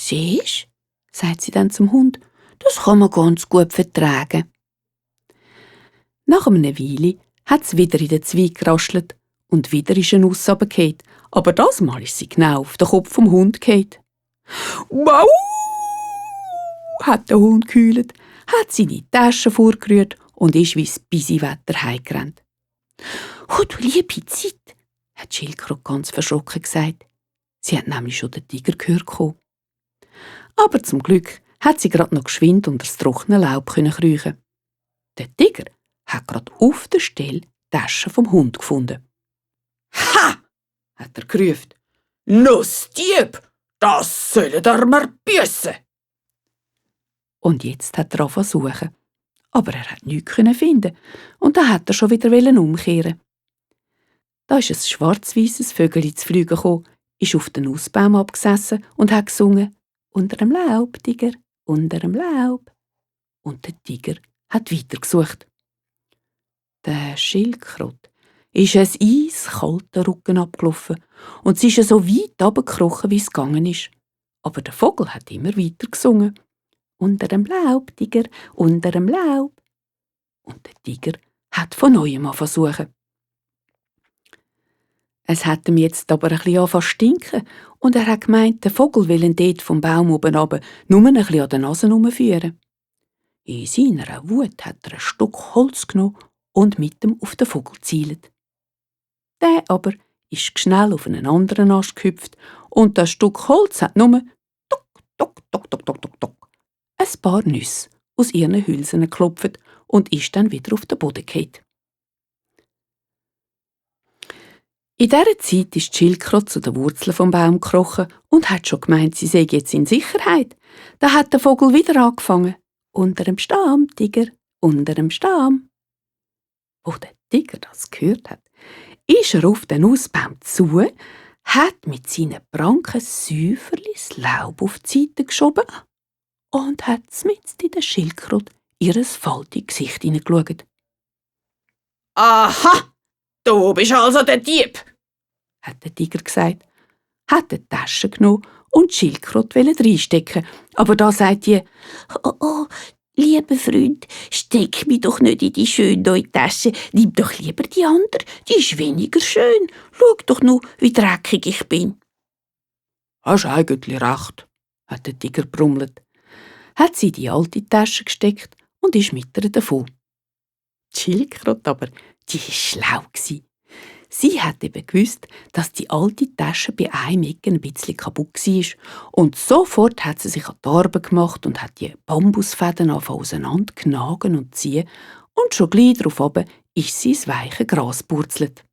«Siehst», sagt sie dann zum Hund, «das kann man ganz gut vertragen.» Nach einer Weile hat es wieder in den Zweig geraschelt und wieder ist eine Nuss runtergefallen, aber das Mal ist sie genau auf den Kopf vom Hund gefallen. «Wow!» hat der Hund geheult, hat seine Tasche vorgerührt und ist wie das Bisiwetter heimgerannt. «Oh, du liebe Zeit!» hat Schildkröte ganz verschrocken gesagt. Sie hat nämlich schon den Tiger gehört kommen. Aber zum Glück hat sie gerade noch geschwind unter das trockene Laub kriechen. Der Tiger hat gerade auf der Stelle die Tasche vom Hund gefunden. «Ha!» hat er gerufen. «Nussdieb, das sollen ihr mir büssen!» Und jetzt hat er angefangen zu suchen. Aber er hat nichts finden und dann hat er schon wieder umkehren. Da ist ein schwarz-weißes Vögel ins Fliegen gekommen, ist auf den Nussbaum abgesessen und hat gesungen: «Unter dem Laub, Tiger, unter dem Laub.» Und der Tiger hat weitergesucht. Der Schildkröte ist ein eiskalter Rücken abgelaufen und sie ist so weit runtergekrochen, wie es gegangen ist. Aber der Vogel hat immer weiter gesungen: «Unter dem Laub, Tiger, unter dem Laub.» Und der Tiger hat von neuem versuchen. Es hat ihm jetzt aber ein bisschen angefangen zu stinken und er hat gemeint, der Vogel will ihn dort vom Baum oben runter nur ein bisschen an der Nase herumführen. In seiner Wut hat er ein Stück Holz genommen und mit dem auf den Vogel gezielt. Der aber ist schnell auf einen anderen Ast gehüpft und das Stück Holz hat nur «Tuck, tuck, tuck, tuck, tuck, tuck, tuck» ein paar Nüsse aus ihren Hülsen geklopft und ist dann wieder auf den Boden gefallen. In dieser Zeit ist die Schildkröte zu den Wurzeln vom Baum gekrochen und hat schon gemeint, sie sei jetzt in Sicherheit. Da hat der Vogel wieder angefangen: «Unter dem Stamm, Tiger, unter dem Stamm.» Wo der Tiger das gehört hat, ist er auf den Nussbaum zu, hat mit seinen Pranken säuferlich das Laub auf die Seite geschoben und hat mitten in der Schildkröte ihr faltiges Gesicht hineingeschaut. «Aha, du bist also der Dieb!» hat der Tiger gesagt, hat die Tasche genommen und die Schildkröte reinstecken. Aber da sagt die: «Oh, lieber Freund, steck mich doch nicht in die schöne neue Tasche. Nimm doch lieber die andere, die ist weniger schön. Schau doch nur, wie dreckig ich bin.» «Hast eigentlich recht», hat der Tiger brummelt, hat sie in die alte Tasche gesteckt und ist mit ihr davon. Die Schildkröte aber, die war schlau. Sie hat eben gewusst, dass die alte Tasche bei einem Ecken ein bisschen kaputt war. Und sofort hat sie sich an die Arbeit gemacht und hat die Bambusfäden auseinander knagen und ziehen. Und schon gleich darauf ist sie ins weiche Gras purzelt.